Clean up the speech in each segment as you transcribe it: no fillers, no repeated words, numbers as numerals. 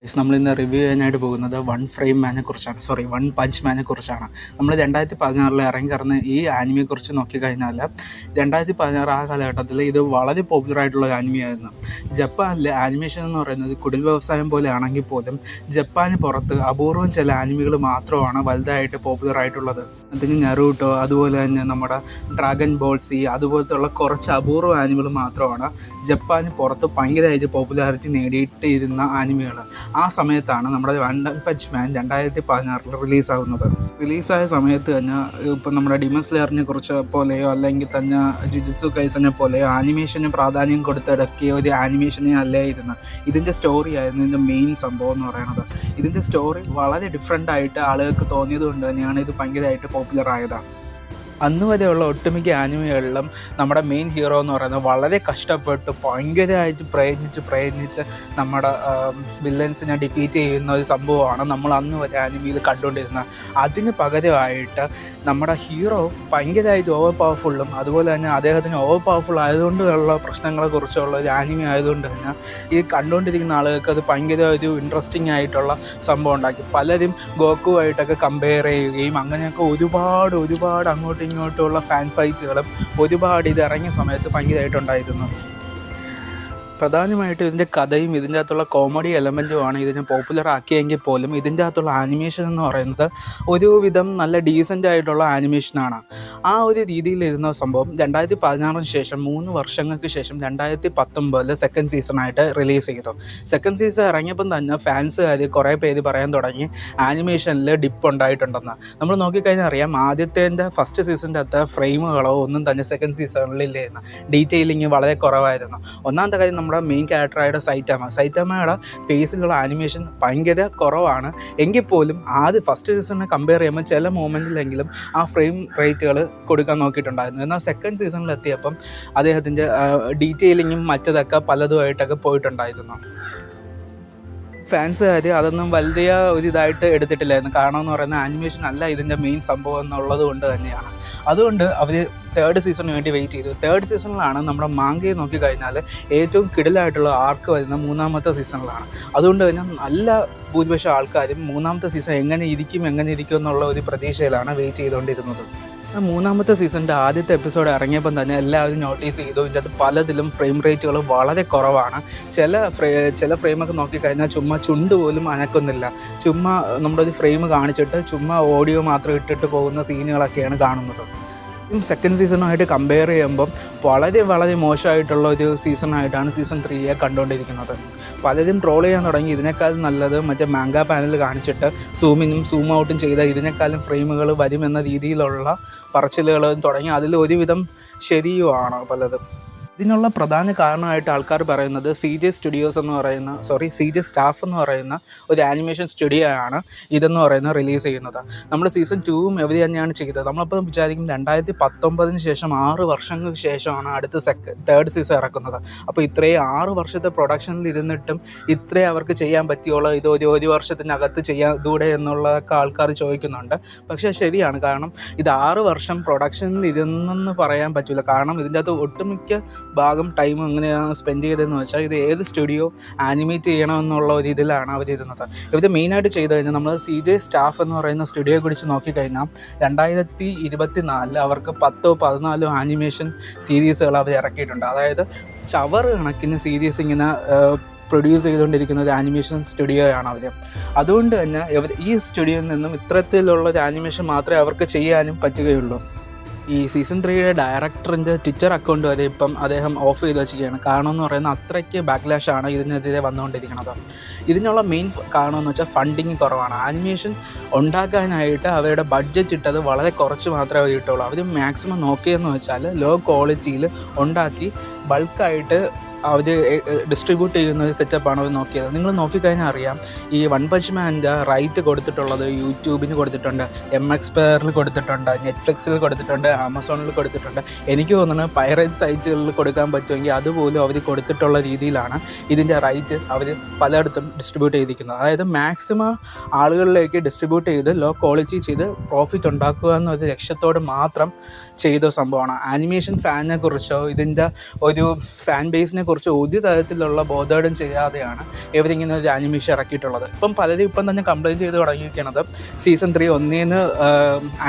നമ്മളിന്ന് റിവ്യൂ ചെയ്യാനായിട്ട് പോകുന്നത് വൺ ഫ്രെയിം മാനെ കുറിച്ചാണ്. വൺ പഞ്ച് മാനെ കുറിച്ചാണ്. നമ്മൾ 2016 ഇറങ്ങിക്കിറന്ന് ഈ ആനിമയെക്കുറിച്ച് നോക്കിക്കഴിഞ്ഞാൽ 2016 ആ കാലഘട്ടത്തിൽ ഇത് വളരെ പോപ്പുലറായിട്ടുള്ള ഒരു ആനിമയായിരുന്നു. ജപ്പാനിലെ ആനിമേഷൻ എന്ന് പറയുന്നത് കുടിൽ വ്യവസായം പോലെ ആണെങ്കിൽ പോലും ജപ്പാന് പുറത്ത് അപൂർവം ചില ആനിമകൾ മാത്രമാണ് വലുതായിട്ട് പോപ്പുലറായിട്ടുള്ളത്. അതിന് നറൂട്ടോ, അതുപോലെ തന്നെ നമ്മുടെ ഡ്രാഗൺ ബോൾ സി, അതുപോലത്തുള്ള കുറച്ച് അപൂർവ ആനിമകൾ മാത്രമാണ് ജപ്പാന് പുറത്ത് ഭയങ്കരമായിട്ട് പോപ്പുലാരിറ്റി നേടിയിട്ടിരുന്ന ആനിമകൾ. ആ സമയത്താണ് നമ്മുടെ വൺ പഞ്ച് മാൻ 2016 റിലീസാകുന്നത്. റിലീസായ സമയത്ത് തന്നെ ഇപ്പം നമ്മുടെ ഡിമൺ സ്ലെയറിനെ കുറിച്ച് പോലെയോ അല്ലെങ്കിൽ തന്നെ ജുജുത്സു കൈസനെ പോലെയോ ആനിമേഷന് പ്രാധാന്യം കൊടുത്തിടക്കിയ ഒരു ആനിമേഷനെ അല്ലായിരുന്നു. ഇതിൻ്റെ സ്റ്റോറി ആയിരുന്നു ഇതിൻ്റെ മെയിൻ സംഭവം എന്ന് പറയുന്നത്. ഇതിൻ്റെ സ്റ്റോറി വളരെ ഡിഫറെൻ്റ് ആയിട്ട് ആളുകൾക്ക് തോന്നിയത് കൊണ്ട് തന്നെയാണ് ഇത് ഭയങ്കരമായിട്ട് പോപ്പുലർ ആയത്. അന്ന് വരെയുള്ള ഒട്ടുമിക്ക ആനിമകളിലും നമ്മുടെ മെയിൻ ഹീറോ എന്ന് പറയുന്നത് വളരെ കഷ്ടപ്പെട്ട് ഭയങ്കരമായിട്ട് പ്രയത്നിച്ച് നമ്മുടെ വില്ലൻസിനെ ഡിഫീറ്റ് ചെയ്യുന്ന ഒരു സംഭവമാണ് നമ്മൾ അന്ന് വരെ ആനിമയിൽ കണ്ടുകൊണ്ടിരുന്നത്. അതിന് പകരമായിട്ട് നമ്മുടെ ഹീറോ ഭയങ്കരമായിട്ട് ഓവർ പവർഫുള്ളും അതുപോലെ തന്നെ അദ്ദേഹത്തിന് ഓവർ പവർഫുൾ ആയതുകൊണ്ടുള്ള പ്രശ്നങ്ങളെക്കുറിച്ചുള്ള ഒരു ആനിമ ആയതുകൊണ്ട് തന്നെ ഈ കണ്ടുകൊണ്ടിരിക്കുന്ന ആളുകൾക്ക് അത് ഭയങ്കര ഒരു ഇൻട്രസ്റ്റിംഗ് ആയിട്ടുള്ള സംഭവം ഉണ്ടാക്കി. പലരും ഗോക്കുവായിട്ടൊക്കെ കമ്പയർ ചെയ്യുകയും അങ്ങനെയൊക്കെ ഒരുപാട് അങ്ങോട്ടും ഇങ്ങോട്ടുള്ള ഫാൻ ഫൈറ്റുകളും ഒരുപാട് ഇത് ഇറങ്ങിയ സമയത്ത് ഭയങ്കരമായിട്ടുണ്ടായിരുന്നു. പ്രധാനമായിട്ടും ഇതിൻ്റെ കഥയും ഇതിൻ്റെ അകത്തുള്ള കോമഡി എലമെൻറ്റുമാണ് ഇതിനെ പോപ്പുലർ ആക്കിയെങ്കിൽ പോലും ഇതിൻ്റെ അകത്തുള്ള ആനിമേഷൻ എന്ന് പറയുന്നത് ഒരുവിധം നല്ല ഡീസൻ്റ് ആയിട്ടുള്ള ആനിമേഷനാണ്. ആ ഒരു രീതിയിലിരുന്ന സംഭവം 2016 ശേഷം 3 വർഷങ്ങൾക്ക് ശേഷം 2019 സെക്കൻഡ് സീസണായിട്ട് റിലീസ് ചെയ്തു. സെക്കൻഡ് സീസൺ ഇറങ്ങിയപ്പം തന്നെ ഫാൻസുകാർ കുറേ പേര് പറയാൻ തുടങ്ങി ആനിമേഷനിൽ ഡിപ്പ് ഉണ്ടായിട്ടുണ്ടെന്ന്. നമ്മൾ നോക്കിക്കഴിഞ്ഞാൽ അറിയാം, ആദ്യത്തെ ഫസ്റ്റ് സീസണിൻ്റെ അകത്ത് ഫ്രെയിമുകളോ ഒന്നും തന്നെ സെക്കൻഡ് സീസണിലില്ലായിരുന്നു. ഡീറ്റെയിലിങ് വളരെ കുറവായിരുന്നു. ഒന്നാമത്തെ കാര്യം നമ്മുടെ മെയിൻ ക്യാരക്ടറായിട്ട് സൈറ്റാമയുടെ ഫേസിലുള്ള ആനിമേഷൻ ഭയങ്കര കുറവാണ്. എങ്കിൽ പോലും ഫസ്റ്റ് സീസണിനെ കമ്പയർ ചെയ്യുമ്പോൾ ചില മൂമെൻറ്റിലെങ്കിലും ആ ഫ്രെയിം റേറ്റുകൾ കൊടുക്കാൻ നോക്കിയിട്ടുണ്ടായിരുന്നു. എന്നാൽ സെക്കൻഡ് സീസണിലെത്തിയപ്പം അദ്ദേഹത്തിൻ്റെ ഡീറ്റെയിലിങ്ങും മറ്റതൊക്കെ പലതുമായിട്ടൊക്കെ പോയിട്ടുണ്ടായിരുന്നു. ഫാൻസുകാർ അതൊന്നും വലിയ ഒരു ഇതായിട്ട് എടുത്തിട്ടില്ലായിരുന്നു. കാരണം എന്ന് പറയുന്നത് ആനിമേഷൻ അല്ല ഇതിൻ്റെ മെയിൻ സംഭവം എന്നുള്ളത് കൊണ്ട് തന്നെയാണ്. അതുകൊണ്ട് അവർ തേർഡ് സീസണിന് വേണ്ടി വെയിറ്റ് ചെയ്തു. തേർഡ് സീസണിലാണ് നമ്മുടെ മാങ്കയെ നോക്കിക്കഴിഞ്ഞാൽ ഏറ്റവും കിടിലായിട്ടുള്ള ആർക്ക് വരുന്ന 3ാമത്തെ സീസണിലാണ്. അതുകൊണ്ട് തന്നെ നല്ല ഭൂരിപക്ഷം ആൾക്കാരും 3ാമത്തെ സീസൺ എങ്ങനെ ഇരിക്കും എന്നുള്ള ഒരു പ്രതീക്ഷയിലാണ് വെയിറ്റ് ചെയ്തുകൊണ്ടിരുന്നത്. 3ാമത്തെ സീസണിൻ്റെ ആദ്യത്തെ എപ്പിസോഡ് ഇറങ്ങിയപ്പം തന്നെ എല്ലാവരും നോട്ടീസ് ചെയ്തു ഇതിൻ്റെ അത് പലതിലും ഫ്രെയിം റേറ്റുകൾ വളരെ കുറവാണ്. ചില ഫ്രെയിമൊക്കെ നോക്കിക്കഴിഞ്ഞാൽ ചുമ്മാ ചുണ്ട് പോലും അനക്കുന്നില്ല. ചുമ്മാ നമ്മുടെ ഒരു ഫ്രെയിം കാണിച്ചിട്ട് ചുമ്മാ ഓഡിയോ മാത്രം ഇട്ടിട്ട് പോകുന്ന സീനുകളൊക്കെയാണ് കാണുന്നത്. സെക്കൻഡ് സീസണുമായിട്ട് കമ്പയർ ചെയ്യുമ്പം വളരെ മോശമായിട്ടുള്ള ഒരു സീസണായിട്ടാണ് സീസൺ 3 കണ്ടുകൊണ്ടിരിക്കുന്നത്. പലരും ട്രോൾ ചെയ്യാൻ തുടങ്ങി ഇതിനേക്കാളും നല്ലത് മറ്റേ മാങ്ക പാനൽ കാണിച്ചിട്ട് സൂമിനും സൂം ഔട്ടും ചെയ്ത ഇതിനേക്കാളും ഫ്രെയിമുകൾ വരുമെന്ന രീതിയിലുള്ള പറച്ചിലുകളും തുടങ്ങി. അതിൽ ഒരുവിധം ശരിയുമാണ് പലതും. ഇതിനുള്ള പ്രധാന കാരണമായിട്ട് ആൾക്കാർ പറയുന്നത് CJ സ്റ്റാഫ് എന്ന് പറയുന്ന ഒരു ആനിമേഷൻ സ്റ്റുഡിയോ ആണ് ഇതെന്ന് പറയുന്നത് റിലീസ് ചെയ്യുന്നത്. നമ്മൾ സീസൺ 2 ഇവർ തന്നെയാണ് ചെയ്തത്. നമ്മളപ്പോൾ വിചാരിക്കും 2019 ശേഷം 6 വർഷങ്ങൾക്ക് ശേഷമാണ് അടുത്ത തേർഡ് സീസൺ ഇറക്കുന്നത്. അപ്പോൾ ഇത്രയും 6 വർഷത്തെ പ്രൊഡക്ഷനിൽ ഇരുന്നിട്ടും ഇത്രയും അവർക്ക് ചെയ്യാൻ പറ്റിയുള്ള ഇത് ഒരു വർഷത്തിനകത്ത് ചെയ്യാൻ ഇതൂടെ എന്നുള്ളതൊക്കെ ആൾക്കാർ ചോദിക്കുന്നുണ്ട്. പക്ഷേ ശരിയാണ്, കാരണം ഇത് 6 വർഷം പ്രൊഡക്ഷനിൽ ഇരുന്നെന്ന് പറയാൻ പറ്റില്ല. കാരണം ഇതിൻ്റെ അകത്ത് ഒട്ടുമിക്ക ഭാഗം ടൈം എങ്ങനെയാണ് സ്പെൻഡ് ചെയ്തതെന്ന് വെച്ചാൽ ഇത് ഏത് സ്റ്റുഡിയോ ആനിമേറ്റ് ചെയ്യണമെന്നുള്ള ഒരു ഇതിലാണ് അവരിരുന്നത്. ഇവർ മെയിനായിട്ട് ചെയ്ത് കഴിഞ്ഞാൽ നമ്മൾ CJ സ്റ്റാഫ് എന്ന് പറയുന്ന സ്റ്റുഡിയോയെ കുറിച്ച് നോക്കിക്കഴിഞ്ഞാൽ 2024 അവർക്ക് 10-14 ആനിമേഷൻ സീരീസുകൾ അവർ ഇറക്കിയിട്ടുണ്ട്. അതായത് ചവർ കണക്കിന് സീരീസ് ഇങ്ങനെ പ്രൊഡ്യൂസ് ചെയ്തുകൊണ്ടിരിക്കുന്ന ഒരു ആനിമേഷൻ സ്റ്റുഡിയോയാണ് അവർ. അതുകൊണ്ട് തന്നെ ഈ സ്റ്റുഡിയോയിൽ നിന്നും ഇത്തരത്തിലുള്ള ഒരു ആനിമേഷൻ മാത്രമേ അവർക്ക് ചെയ്യാനും പറ്റുകയുള്ളൂ. ഈ സീസൺ 3 ഡയറക്ടറിൻ്റെ ട്വിറ്റർ അക്കൗണ്ട് വരെ ഇപ്പം അദ്ദേഹം ഓഫ് ചെയ്ത് വെച്ചിരിക്കുകയാണ്. കാരണം എന്ന് പറയുന്നത് അത്രയ്ക്ക് ബാക്ക്ലാഷാണ് ഇതിനെതിരെ വന്നുകൊണ്ടിരിക്കുന്നത്. ഇതിനുള്ള മെയിൻ കാരണം എന്ന് വെച്ചാൽ ഫണ്ടിങ് കുറവാണ്. ആനിമേഷൻ ഉണ്ടാക്കാനായിട്ട് അവരുടെ ബഡ്ജറ്റ് ഇട്ടത് വളരെ കുറച്ച് മാത്രമേ അവർ ഇട്ടുള്ളൂ. അവർ മാക്സിമം നോക്കിയെന്ന് വെച്ചാൽ ലോ ക്വാളിറ്റിയിൽ ഉണ്ടാക്കി ബൾക്കായിട്ട് അവർ ഡിസ്ട്രിബ്യൂട്ട് ചെയ്യുന്ന ഒരു സെറ്റപ്പാണ് അവർ നോക്കിയത്. നിങ്ങൾ നോക്കിക്കഴിഞ്ഞാൽ അറിയാം, ഈ വൺ പഞ്ച് മാൻ്റെ റൈറ്റ് കൊടുത്തിട്ടുള്ളത് യൂട്യൂബിന് കൊടുത്തിട്ടുണ്ട്, MX Player കൊടുത്തിട്ടുണ്ട്, നെറ്റ്ഫ്ലിക്സിൽ കൊടുത്തിട്ടുണ്ട്, ആമസോണിൽ കൊടുത്തിട്ടുണ്ട്. എനിക്ക് തോന്നുന്നത് പൈറേറ്റ് സൈറ്റുകളിൽ കൊടുക്കാൻ പറ്റുമെങ്കിൽ അതുപോലും അവർ കൊടുത്തിട്ടുള്ള രീതിയിലാണ് ഇതിൻ്റെ റൈറ്റ് അവർ പലയിടത്തും ഡിസ്ട്രിബ്യൂട്ട് ചെയ്തിരിക്കുന്നത്. അതായത് മാക്സിമം ആളുകളിലേക്ക് ഡിസ്ട്രിബ്യൂട്ട് ചെയ്ത് ലോ ക്വാളിറ്റി ചെയ്ത് പ്രോഫിറ്റ് ഉണ്ടാക്കുക എന്നൊരു ലക്ഷ്യത്തോട് മാത്രം ചെയ്ത സംഭവമാണ്. ആനിമേഷൻ ഫാനിനെ കുറിച്ചോ ഇതിൻ്റെ ഒരു ഫാൻ ബേസിനെ ഇതിനെക്കുറിച്ച് ഒരു തരത്തിലുള്ള ബോധേടും ചെയ്യാതെയാണ് ഇവരിങ്ങനെ ഒരു ആനിമേഷൻ ഇറക്കിയിട്ടുള്ളത്. ഇപ്പം പലരും ഇപ്പം തന്നെ കംപ്ലയിൻറ്റ് ചെയ്ത് തുടങ്ങിയിരിക്കുന്നത് സീസൺ 3 ഒന്നേന്ന്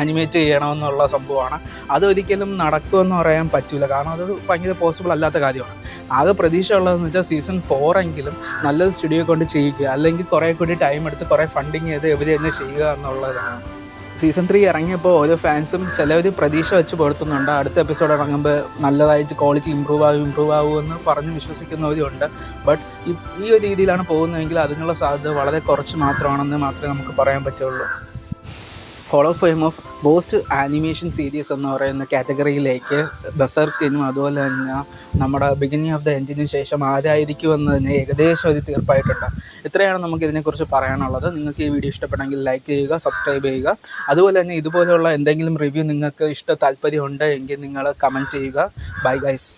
ആനിമേറ്റ് ചെയ്യണമെന്നുള്ള സംഭവമാണ്. അതൊരിക്കലും നടക്കുമെന്ന് പറയാൻ പറ്റില്ല, കാരണം അത് ഭയങ്കര പോസിബിൾ അല്ലാത്ത കാര്യമാണ്. ആകെ പ്രതീക്ഷ ഉള്ളതെന്ന് വെച്ചാൽ സീസൺ 4 എങ്കിലും നല്ലൊരു സ്റ്റുഡിയോ കൊണ്ട് ചെയ്യിക്കുക, അല്ലെങ്കിൽ കുറേ കൂടി ടൈം എടുത്ത് കുറേ ഫണ്ടിങ് ചെയ്ത് ഇവർ തന്നെ ചെയ്യുക എന്നുള്ളതാണ്. സീസൺ 3 ഇറങ്ങിയപ്പോൾ ഓരോ ഫാൻസും ചിലവർ പ്രതീക്ഷ വെച്ച് പുലർത്തുന്നുണ്ട്, അടുത്ത എപ്പിസോഡ് ഇറങ്ങുമ്പോൾ നല്ലതായിട്ട് ക്വാളിറ്റി ഇമ്പ്രൂവ് ആവുമെന്ന് പറഞ്ഞ് വിശ്വസിക്കുന്നവരുണ്ട്. ബട്ട് ഈ ഒരു രീതിയിലാണ് പോകുന്നതെങ്കിൽ അതിനുള്ള സാധ്യത വളരെ കുറച്ച് മാത്രമേ നമുക്ക് പറയാൻ പറ്റുള്ളൂ. Hall of fame of best animation series എന്ന് പറയുന്ന കാറ്റഗറിയിലേക്ക് ബെർസെർക്കിനും അതുപോലെ തന്നെ നമ്മുടെ ബിഗിനിങ് ഓഫ് ദ എൻഡിനും ശേഷം ആരായിരിക്കുമെന്നതിന് ഏകദേശം ഒരു തീർപ്പായിട്ടുണ്ട്. ഇത്രയാണ് നമുക്ക് ഇതിനെക്കുറിച്ച് പറയാനുള്ളത്. നിങ്ങൾക്ക് ഈ വീഡിയോ ഇഷ്ടപ്പെട്ടെങ്കിൽ ലൈക്ക് ചെയ്യുക, സബ്സ്ക്രൈബ് ചെയ്യുക. അതുപോലെ തന്നെ ഇതുപോലെയുള്ള എന്തെങ്കിലും റിവ്യൂ നിങ്ങൾക്ക് താല്പര്യം ഉണ്ട് എങ്കിൽ നിങ്ങൾ കമൻറ്റ് ചെയ്യുക. Bye guys.